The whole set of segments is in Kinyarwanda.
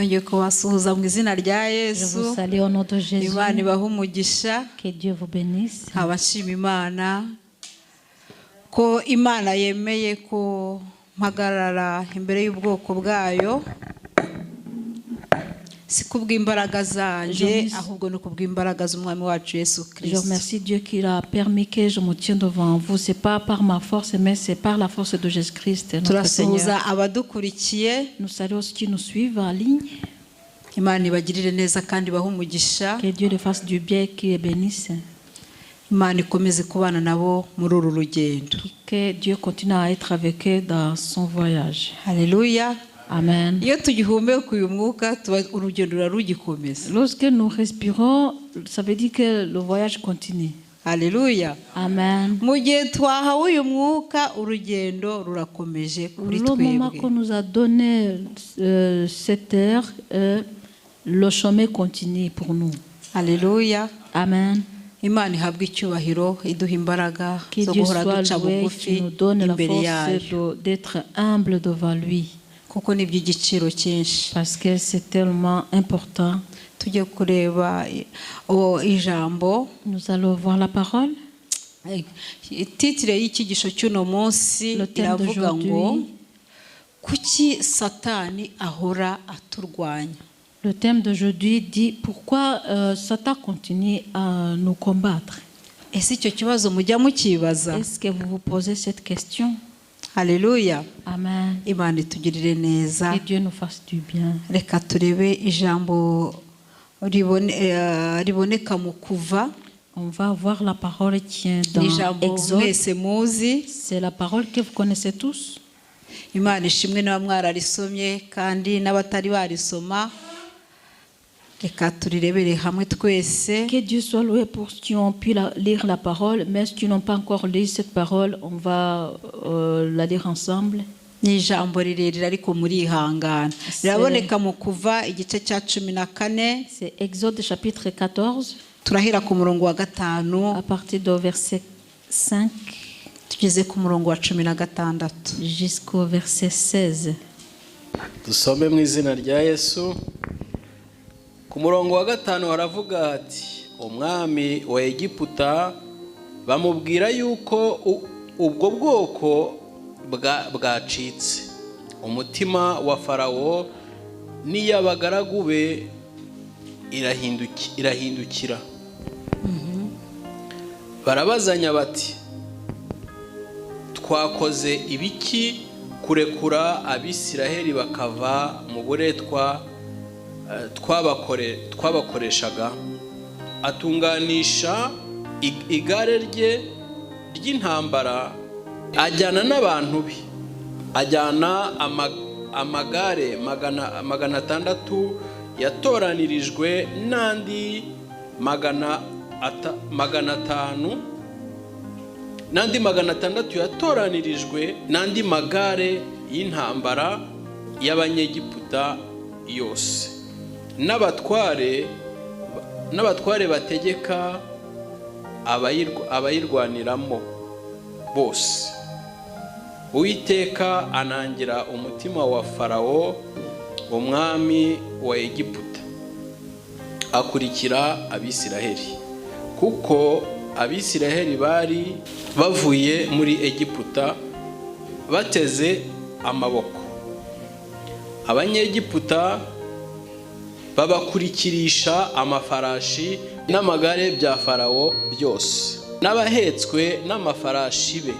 nongeye kubasuhuza mu izina rya Je Yesu. vous salue au nom de Jésus. Imana ibahe umugisha. Que Dieu vous bénisse. Abashima Imana ko Imana yemeye ko mpagarara imbere y'ubwoko bwayo, si kubw'imbaraga zanje ahubwo no kubw'imbaraga z'umwami wacu Yesu Je Kristo. remercie Dieu qui a permis que je me tienne devant vous. C'est pas par ma force, mais c'est par la force de Jésus-Christ, notre Seigneur. Turasuhuza abadukurikiye. Nous saluons ceux qui nous suivent en ligne. Imana ibagirire neza kandi ibahe umugisha. Que Dieu les fasse du bien et qu'il les bénisse. Imana ikomeze kubana nabo muri uru rugendo. Que Dieu continue à être avec eux dans son voyage. Haleluya. Amen. Iyo tugihumeka uyu mwuka urugendo rugikomeza. Lorsque nous respirons, ça veut dire que le voyage continue. Haleluya. Amen. Mu gihe twahawe uyu mwuka urugendo rurakomeje kuri Le moment twebwe. qu'on nous a donné cette heure, le chemin continue pour nous. Haleluya. Amen. Imana ihabwe icyubahiro, iduha imbaraga Que zo Dieu guhora soit duca loué, bugufi qui nous donne la imbere yayo, force d'être humble devant lui. kuko ni iby'igiciro cyinshi. Parce que c'est tellement important. Tujye kureba ijambo. Nous allons voir la parole. Titire y'icyigisho cy'uno munsi Le thème iravuga ngo d'aujourd'hui. kuki Satani ahora aturwanya. Le thème d'aujourd'hui dit pourquoi Satan continue à nous combattre. Ese icyo kibazo mujya mukibaza? Est-ce que vous vous posez cette question? Haleluya. Amen. Imana itugirire neza. Que Dieu nous fasse du bien. Reka turebe ijambo riboneka mu Kuva. On va voir la parole qui est dans Ijambo Exode. mwese muzi. C'est la parole que vous connaissez tous. Imana ishimwe n'aba mwararisomye kandi n'abatari barisoma. Reka turirebere hamwe twese. Que Dieu soit loué pour ceux qui ont pu lire la parole, mais ceux qui n'ont pas encore lu cette parole, on va la lire ensemble. Ni ijambo rirerire ariko murihangana. Riraboneka mu Kuva igice cya 14. C'est Exode chapitre 14, Turahera ku murongo wa 5 à partir du verset 5 tugeze ku murongo wa 16. jusqu'au verset 16. Dusome mu izina rya Yesu. Ku murongo wa 5 haravuga ati, umwami wa Egiputa bamubwira yuko ubwo bwoko bwacitse. Umutima wa Farawo n'iy'abagaragu be irahindukira. Barabazanya bati, twakoze ibiki kurekura Abisiraheli bakava mu buretwa twabakoreshaga? Atunganisha igare rye ry'intambara, ajyana n'abantu be, ajyana amagare 600 yatoranirijwe n'andi 500 n'andi 600 yatoranirijwe n'andi magare y'intambara y'Abanyegiputa yose, n'abatware bategeka abayirwaniramo bose. Uwiteka anangira umutima wa Farawo umwami wa Egiputa, akurikira Abisiraheli, kuko Abisiraheli bari bavuye muri Egiputa bateze amaboko. Abanyegiputa babakurikirisha amafarashi n'amagare bya Farawo byose, n'abahetswe n'amafarashi be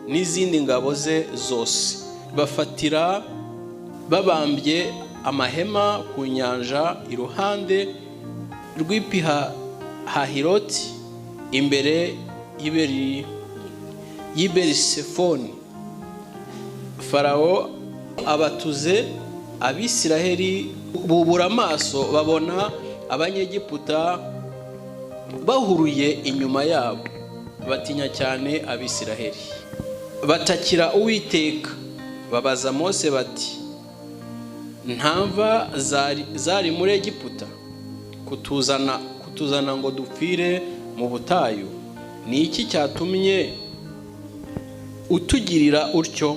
n'izindi ngabo ze zose. Bafatira babambye amahema ku nyanja iruhande rw'Ipihahiroti imbere y'Iberisefoni. Farawo abatuze Abisiraheli bubura amaso, babona Abanyegiputa bahuruye inyuma yabo, batinya cyane Abisiraheli. Batakira Uwiteka, babaza Mose bati, ntamva zari muri Egiputa kutuzana ngo dupfire mu butayu? Ni iki cyatumye utugirira utyo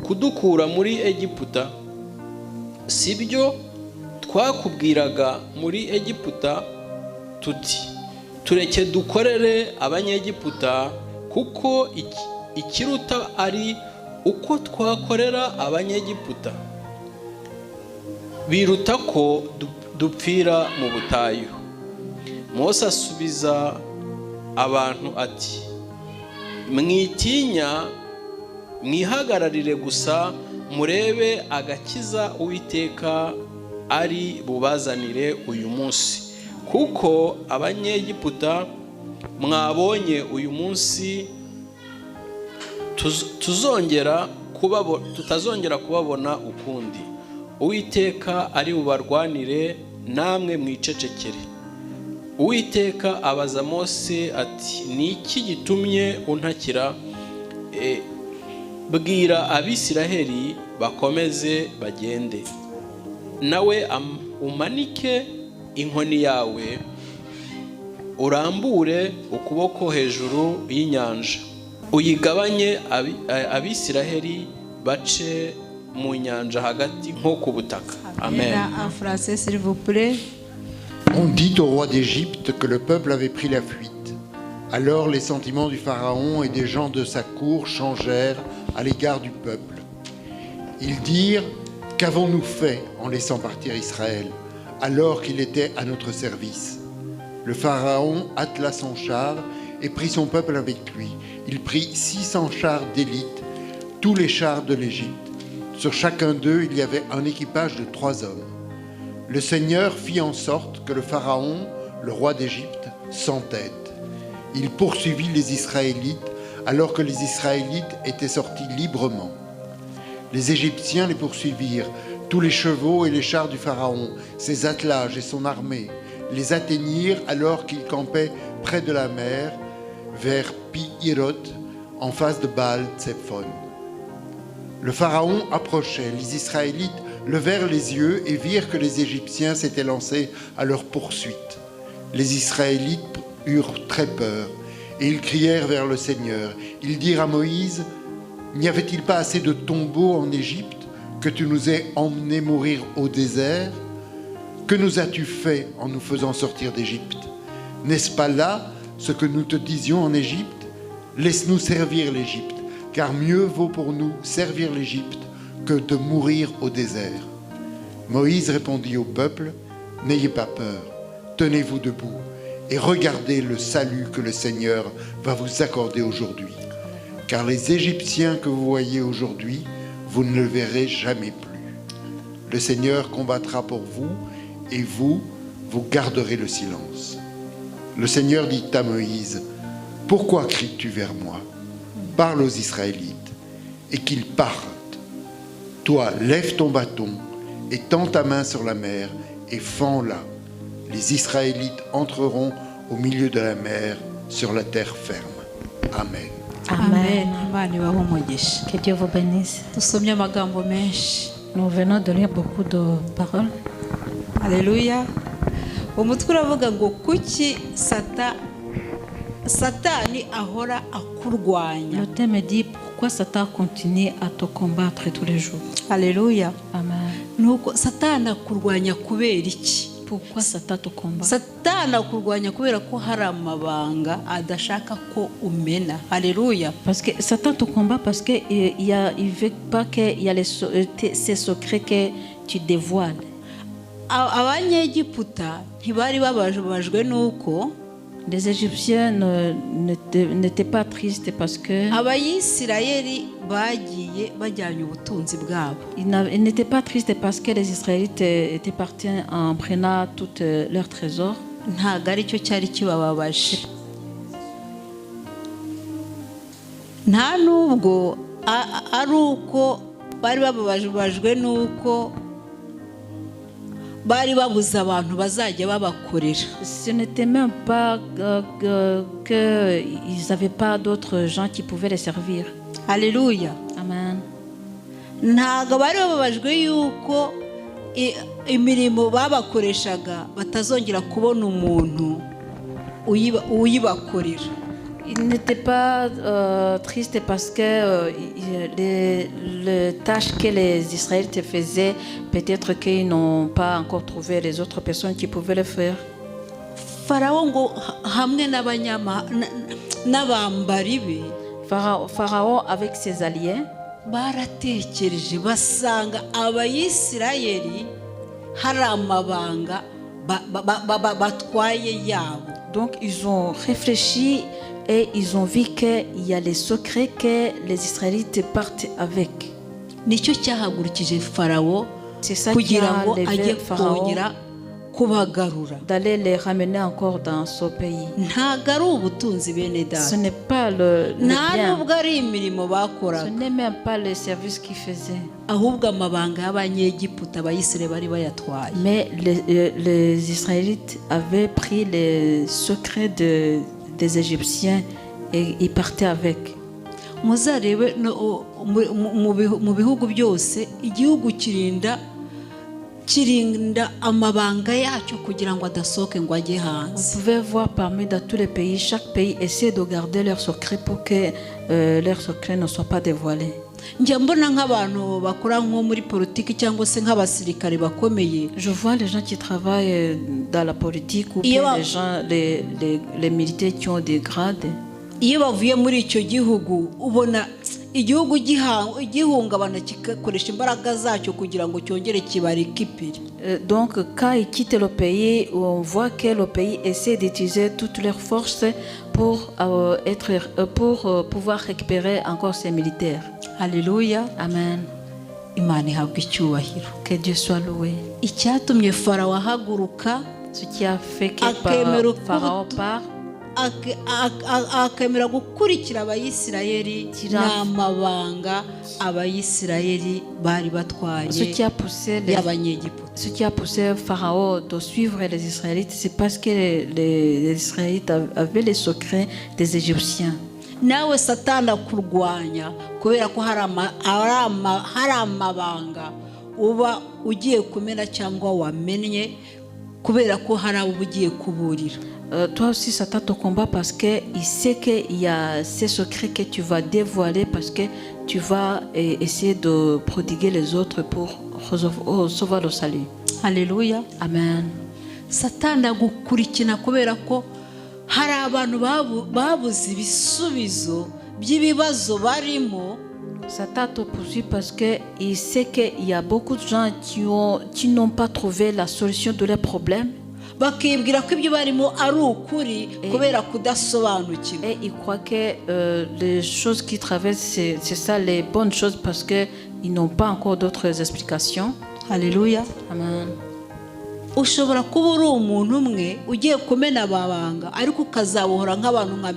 kudukura muri Egiputa? Sibyo twakubwiraga muri Egiputa tuti tureke dukorere abanyegiputa kuko ikiruta ari uko twakorera abanyegiputa biruta ko dupfira mu butayu. Mose asubiza abantu ati mwitinya mwihagararire gusa murebe agakiza Uwiteka ari bubazanire uyu munsi, kuko abanyegiputa mwabonye uyu munsi tutazongera kubabona ukundi. Uwiteka ari bubarwanire namwe mwicecekere. Uwiteka abaza Mose ati ni iki gitumye untakira? Bwira Abisiraheli bakomeze bagende, nawe umanike inkoni yawe urambure ukuboko hejuru y'inyanja uyigabanye Abisiraheli bace mu nyanja hagati nko ku butaka. Amen. En français, s'il vous plaît. On dit au roi d'Égypte que le peuple avait pris la fuite. Alors les sentiments du pharaon et des gens de sa cour changèrent à l'égard du peuple. Ils dirent: qu'avons-nous fait en laissant partir Israël, alors qu'il était à notre service? Le pharaon attela son char et prit son peuple avec lui. Il prit 600 chars d'élite, tous les chars de l'Égypte. Sur chacun d'eux, il y avait un équipage de 3 hommes. Le Seigneur fit en sorte que le pharaon, le roi d'Égypte, s'entête. Il poursuivit les Israélites alors que les Israélites étaient sortis librement. Les Égyptiens les poursuivirent, tous les chevaux et les chars du pharaon, ses attelages et son armée, les atteignirent alors qu'ils campaient près de la mer, vers Pi-Hiroth, en face de Baal-Tsephon. Le pharaon approchait, les Israélites levèrent les yeux et virent que les Égyptiens s'étaient lancés à leur poursuite. Les Israélites eurent très peur et ils crièrent vers le Seigneur. Ils dirent à Moïse: n'y avait-il pas assez de tombeaux en Égypte que tu nous aies emmenés mourir au désert? Que nous as-tu fait en nous faisant sortir d'Égypte? N'est-ce pas là ce que nous te disions en Égypte? Laisse-nous servir l'Égypte, car mieux vaut pour nous servir l'Égypte que de mourir au désert. Moïse répondit au peuple: n'ayez pas peur, tenez-vous debout et regardez le salut que le Seigneur va vous accorder aujourd'hui. Car les Égyptiens que vous voyez aujourd'hui, vous ne le verrez jamais plus. Le Seigneur combattra pour vous et vous garderez le silence. Le Seigneur dit à Moïse: pourquoi cries-tu vers moi? Parle aux Israélites et qu'ils partent. Toi, lève ton bâton et tends ta main sur la mer et fends-la. Les Israélites entreront au milieu de la mer sur la terre ferme. Amen. Amen. Imana ibahe umugisha. Que Dieu vous bénisse. Dusomye amagambo menshi. Nous venons de lire beaucoup de paroles. Alléluia. Umutwe uravuga ngo kuki Satani ahora akurwanya. Le thème dit pourquoi Satan continue à te combattre tous les jours. Alléluia. Amen. Nuko Satani akurwanya kubera iki? Pourquoi Satan te combat? Satani akurwanya kubera ko hari amabanga adashaka ko umena. Alléluia. Parce que Satan te combat parce que il veut pas qu'il y a ces secrets que tu dévoiles. Abanyegiputa ntibari babajwe nuko Les Égyptiens n'étaient pas tristes parce que Abayisirayeli bagiye bajyanye ubutunzi bwabo. ils n'étaient pas tristes parce que les Israélites étaient partis en prenant tous leurs trésors. Ntago ari cyo cyari kibababaje. Nta nubwo ari uko bari bababajwe nuko bari babuze abantu bazajya babakorera. Ce n'était même pas qu'ils n'avaient pas d'autres gens qui pouvaient les servir. Alléluia. Amen. Ntago bari bababajwe yuko imirimo babakoreshaga batazongera kubona umuntu uyibakorera. Il n'était pas triste parce que les tâches que les Israélites faisaient, peut-être qu'ils n'ont pas encore trouvé les autres personnes qui pouvaient le faire. farawo ngo hamwe n'abambari be Pharaon, avec ses alliés, baratekereje basanga abayisirayeli hari amabanga batwaye yabo. donc ils ont réfléchi et ils ont vu qu'il y a les secrets que les Israélites partent avec. Nicyo cyahagurukije farawo C'est ça qui kugira a ngo levé ajye Pharaon kongera kubagarura. d'aller les ramener encore dans ce pays. Ntago ari ubutunzi bene Ce data, n'est pas le nta bien, nubwo ari imirimo ce bakoraga, n'est même pas le service qu'ils faisaient. ahubwo amabanga y'abanyegiputa abayisirayeli bari bayatwaye. Mais les Israélites avaient pris les secrets des Égyptiens et ils partaient avec. Muzarebe mu bihugu byose igihugu kirinda amabanga yacyo kugira ngo adasohoke ngo ajye hanze. Vous pouvez voir parmi dans tous les pays, chaque pays essaie de garder leurs secrets pour que leurs secrets ne soient pas dévoilés. Njya mbona nk'abantu bakora nko muri politiki cyangwa se nk'abasirikare bakomeye. Je vois les gens qui travaillent dans la politique ou bien les gens, les militaires qui ont des grades. Iyo bavuye muri icyo gihugu ubona igihugu gihungabana kikakoresha imbaraga zacyo kugira ngo cyongere kibarikipire. Donc quand ils quittent le pays, on voit que le pays essaie d'utiliser toutes leurs forces pour pouvoir récupérer encore ses militaires. Alléluia. Amen. Imana ihabwe icyubahiro. Que Dieu soit loué. Icyatumye Farawo ahaguruka, Ce qui a fait que Pharaon part, akemera gukurikira abayisirayeli n'amabanga abayisirayeli bari batwaye y'abanyegiputa. Ce qui a poussé Pharaon de suivre les Israélites, c'est parce que les Israélites avaient les secrets des Égyptiens. Nawe Satani akurwanya kubera ko hari amabanga uba ugiye kumena cyangwa wamennye kubera ko hari abo ugiye kuburira. Toi aussi, Satan te combat parce qu'il sait qu'il y a ces secrets que tu vas dévoiler parce que tu vas essayer de prodiguer les autres pour recevoir le salut. Alléluia. Amen. Satani agukurikina kubera ko hari abantu babuze ibisubizo by'ibibazo barimo. Satan te poursuit parce qu'il sait qu'il y a beaucoup de gens qui n'ont pas trouvé la solution de leurs problèmes. Bakibwira ko ibyo barimo ari ukuri kubera kudasobanukirwa. Et ils croient que les choses qui traversent, c'est ça les bonnes choses parce qu'ils n'ont pas encore d'autres explications. Alléluia. Amen. Ushobora kuba uri umuntu umwe ugiye kumena ababanga ariko ukazabohora nk'abantu nka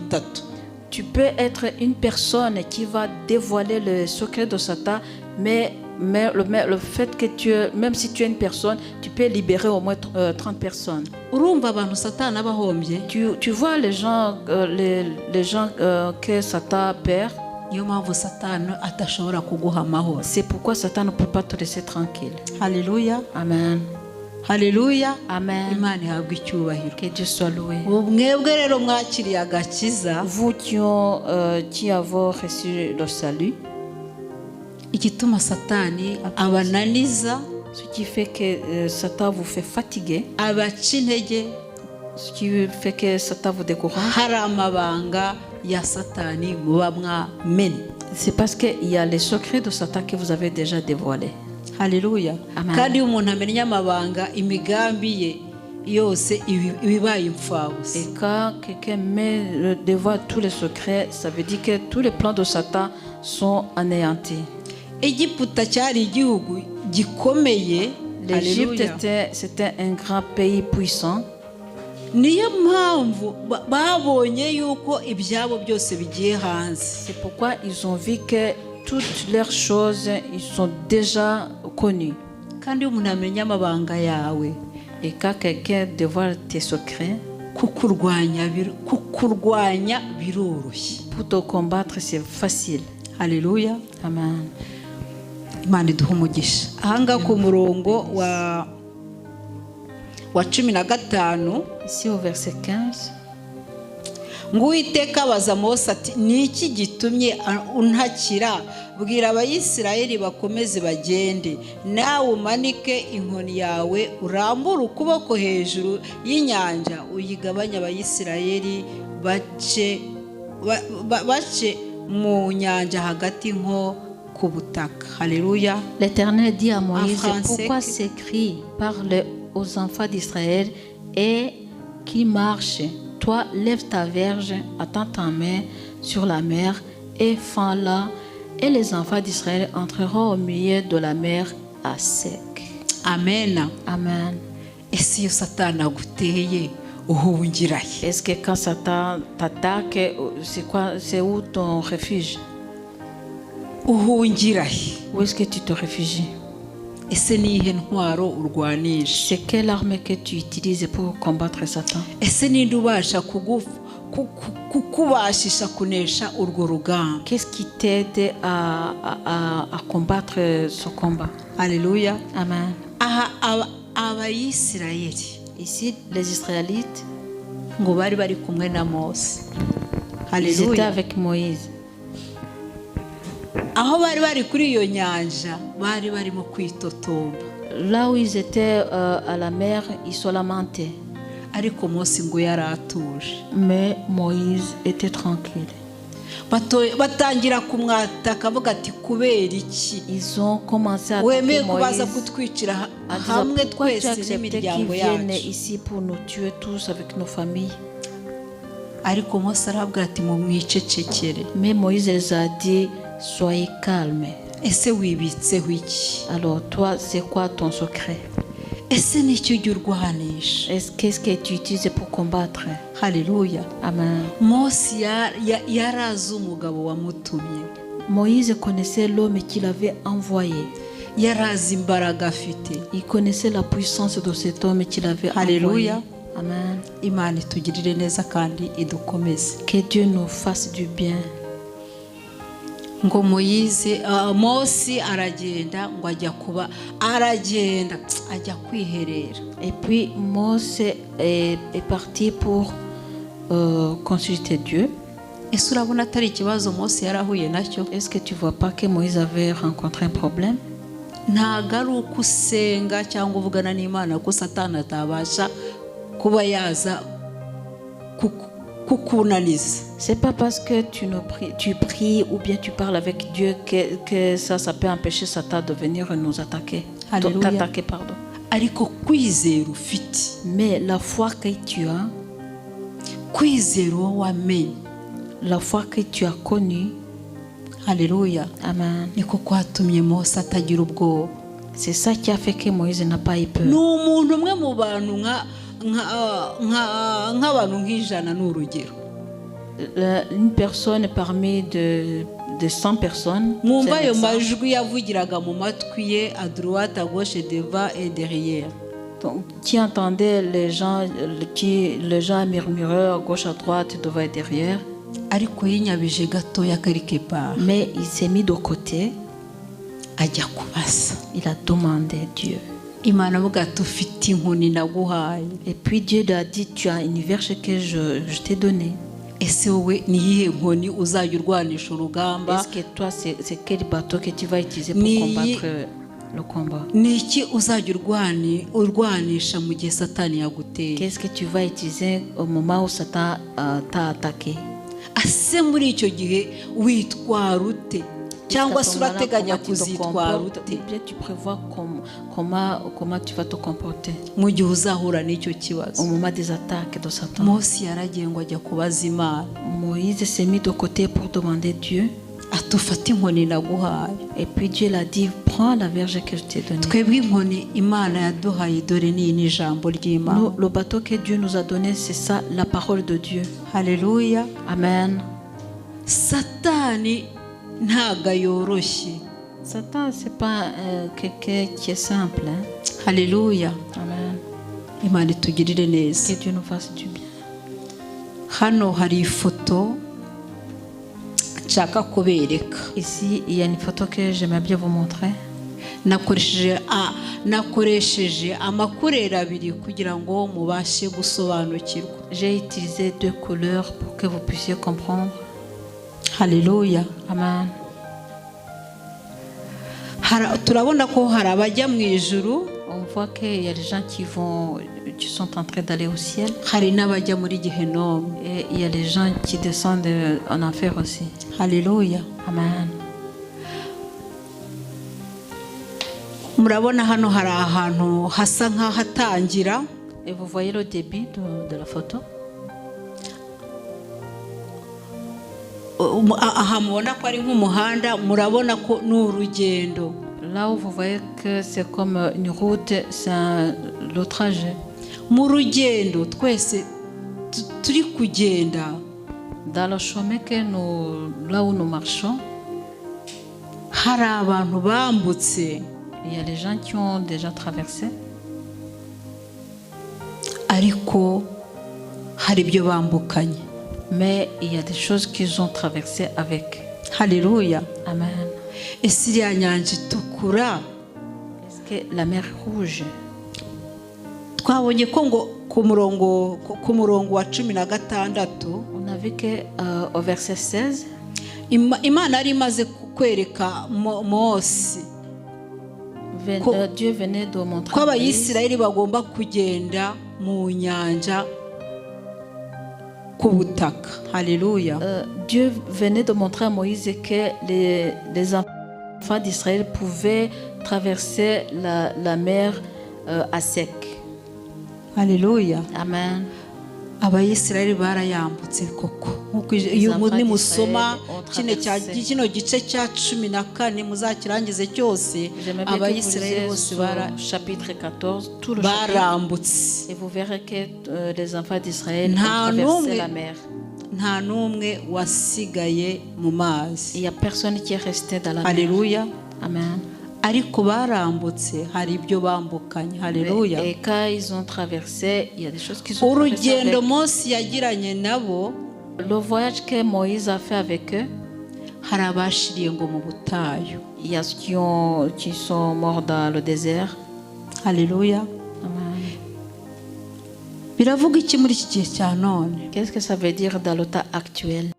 30. Tu peux être une personne qui va dévoiler le secret de Satan, mais le fait que même si tu es une personne, tu peux libérer au moins 30 personnes. Urumva abantu Satani abahombye. Tu vois les gens que Satan perd. Niyo mpamvu Satani atashobora kuguha amahoro. C'est pourquoi Satan ne peut pas te laisser tranquille. Alléluia. Amen. Alléluia. Amen. Imana ihabwe icyubahiro. Que Dieu soit loué. Mwebwe rero mwakiriye agakiza. Vous qui avez reçu le salut. Igituma Satani abananiza, ce qui fait que Satan vous fait fatiguer, abaca intege, ce qui fait que Satan vous décourage. Hari amabanga ya Satani muba mwamenye. C'est parce qu'il y a les secrets de Satan que vous avez déjà dévoilés. Alléluia. Amen. Kandi umuntu amenya amabanga imigambi ye yose ibibaye imfabusa. Et quand quelqu'un dévoile tous les secrets, ça veut dire que tous les plans de Satan sont anéantis. Egiputa cyari igihugu gikomeye. L'Égypte c'était un grand pays puissant. Niyo mpamvu babonye yuko ibyabo byose bigiye hanze. C'est pourquoi ils ont vu que toutes leurs choses ils sont déjà connues. Kandi umuntu amenya amabanga yawe. Et quand quelqu'un dévoile tes secrets, kukurwanya biroroshye. Pour te combattre c'est facile. Alléluia. Amen. Imana iduha umugisha. Ahanga ku murongo wa 15. Ici au verset 15. ngo Uwiteka abaza Mose ati ni iki gitumye untakira? Bwira Abayisiraheli bakomeze bagende, nawe umanike inkoni yawe, urambure ukuboko hejuru y'inyanja, uyigabanye Abayisiraheli bace mu nyanja hagati nko ku butaka. Haleluya. L'Éternel dit à Moïse, français, pourquoi s'écrie, parle aux enfants d'Israël et qui marchent. Toi, lève ta verge, attends ta main sur la mer et fends-la, et les enfants d'Israël entreront au milieu de la mer à sec. Amen. Amen. Ese iyo Satani aguteye uhungira he? Est-ce que quand Satan t'attaque, c'est où ton refuge? Uhungira he? Où est-ce que tu te réfugies? Ese ni ihe ntwaro urwanisha? C'est quelle arme que tu utilises pour combattre Satan? Ese ninde ubasha kukubashisha kunesha urwo rugamba? Qu'est-ce qui t'aide à combattre ce combat? Alléluia. Amen. Aha Abayisirayeli, Ici, les Israélites, ngo bari kumwe na Mose. ils étaient Alléluia. avec Moïse. Aho bari kuri iyo nyanja barimo kwitotomba, Là où ils étaient à la mer, ils se lamentaient. ariko Mose ngo yari atuje. Mais Moïse était tranquille. Batangira kumwataka avuga ati kubera iki Ils ont commencé à wemeye attaquer kubaza Moïse kutwicira en disant, hamwe pourquoi tu as twese accepté qu'ils n'imiryango viennent yacu? ici pour nous tuer tous avec nos familles? Ariko Mose arabwira ati mumwicecekere. Mais Moïse les a dit, soyez calmes. Ese wibitseho iki? Alors toi, c'est quoi ton secret? Ese nicyo ujya urwanisha? Qu'est-ce que tu utilises pour combattre? Haleluya. Amen. Mose yarazi umugabo wamutumye, Moïse connaissait l'homme qu'il avait envoyé. yarazi imbaraga afite. Il connaissait la puissance de cet homme qu'il avait envoyé. Alléluia. Amen. Imana itugirire neza kandi idukomeze. Que Dieu nous fasse du bien. Ngo Mose aragenda ngo ajya kwiherera. Et puis Mose est parti pour consulter Dieu. Ese urabona atari ikibazo Mose yarahuye nacyo? Est-ce que tu vois pas que Moïse avait rencontré un problème? Ntabwo ari uko usenga cyangwa uvugana n'Imana ko Satani atabasha kuba yaza kukunaniza. C'est pas parce que tu pries ou bien tu parles avec Dieu que ça peut empêcher Satan de venir nous attaquer. Alléluia. T'attaquer, pardon. Ariko kwizera ufite, Mais la foi que tu as, kwizera uwo wamenye, la foi que tu as connue, haleluya, amen. niko kwatumye Mose atagira ubwoba. C'est ça qui a fait que Moïse n'a pas eu peur. Ni umuntu umwe mu bantu nk'abantu nk'ijana n'urugero. Une personne parmi de 100 personnes. Mwumva ayo majwi yavugiraga mu matwi ye, à droite, à gauche, devant et derrière. Donc, qui entendait les gens murmurer à gauche, à droite, devant et derrière. Ariko yinyabije gatoya quelque part. Mais il s'est mis de côté. Ajya kubaza. Il a demandé Dieu. Imana avuga ati ufite inkoni naguhaye. Et puis Dieu lui a dit, tu as une verge que je t'ai donnée. Ese wowe ni iyihe nkoni uzajya urwanisha urugamba? Est-ce que toi, c'est quel bateau que tu vas utiliser pour combattre le combat? Ni iki uzajya urwanisha mu gihe Satani yaguteye? Qu'est-ce que tu vas utiliser au moment où Satan t'a attaqué? Ase muri icyo gihe witwara ute? Cyangwa se urateganya kuzitwara ute? Tu prévois comment tu vas te comporter mu gihe uzahura n'icyo kibazo? au moment des attaques de Satan. Mose yaragiye ngo ajya kubaza Imana. Moïse s'est mis de côté pour demander Dieu. Atufate inkoni naguhaye. Et puis Dieu l'a dit, prends la verge que je t'ai donnée. Twebwe inkoni Imana yaduhaye dore ni ijambo ry'Imana. Le bateau que Dieu nous a donné, c'est ça, la parole de Dieu. Haleluya. Amen. Satani ntago yoroshye. Satan, c'est pas quelqu'un qui est simple. Hein? Haleluya. Amen. Imana itugirire neza. Que Dieu nous fasse du bien. Hano hari ifoto nshaka kubereka. Ici, il y a une photo que j'aimerais bien vous montrer. nakoresheje amakureri abiri kugira ngo mubashe gusobanukirwa. J'ai utilisé 2 couleurs pour que vous puissiez comprendre. Haleluya. Amen. Turabona ko hari abajya mu ijuru, On voit qu'il y a des gens qui sont en train d'aller au ciel. hari n'abajya muri Gehinomu. Et il y a des gens qui descendent en enfer aussi. Haleluya. Amen. Murabona hano hari ahantu hasa nk'ahatangira. Et vous voyez le début de la photo. Aha mubona ko ari nk'umuhanda, murabona ko ni urugendo. Là où vous voyez que c'est comme une route, c'est le trajet. Mu rugendo twese turi kugenda, Dans le chemin là où nous marchons, hari abantu bambutse, il y a des gens qui ont déjà traversé, ariko hari ibyo bambukanye. mais il y a des choses qu'ils ont traversées avec. Haleluya. Amen. Ese iriya nyanja itukura, Est-ce que la mer rouge, twabonye ko ngo ku murongo wa 16 on a vu qu'au verset 16, Imana yari imaze kwereka Mose Dieu venait de montrer ko à Moïse abayisiraheli bagomba kugenda mu nyanja ku butaka. Haleluya. Dieu venait de montrer à Moïse que les enfants d'Israël pouvaient traverser la mer à sec. Haleluya. Amen. Abayisiraheli barayambutse koko. Nkuko iyo nimusoma kino gice cya 14 muzakirangize cyose, abayisiraheli bose chapitre 14, tout le barambutse. et vous verrez que les enfants d'Israël ont traversé la mer. Nta n'umwe wasigaye mu mazi. Il n'y a personne qui est resté dans la mer. Haleluya. Amen. Ariko barambutse, hari ibyo bambukanye. Haleluya. Et quand ils ont traversé, il y a des choses qu'ils ont traversées Urugendo avec. Mose yagiranye nabo, Le voyage que Moïse a fait avec eux, hari abashiriye ngo mu butayu. il y a ceux qui sont morts dans le désert. Haleluya. Amen. Biravuga iki muri iki gihe cya none? Qu'est-ce que ça veut dire dans le temps actuel?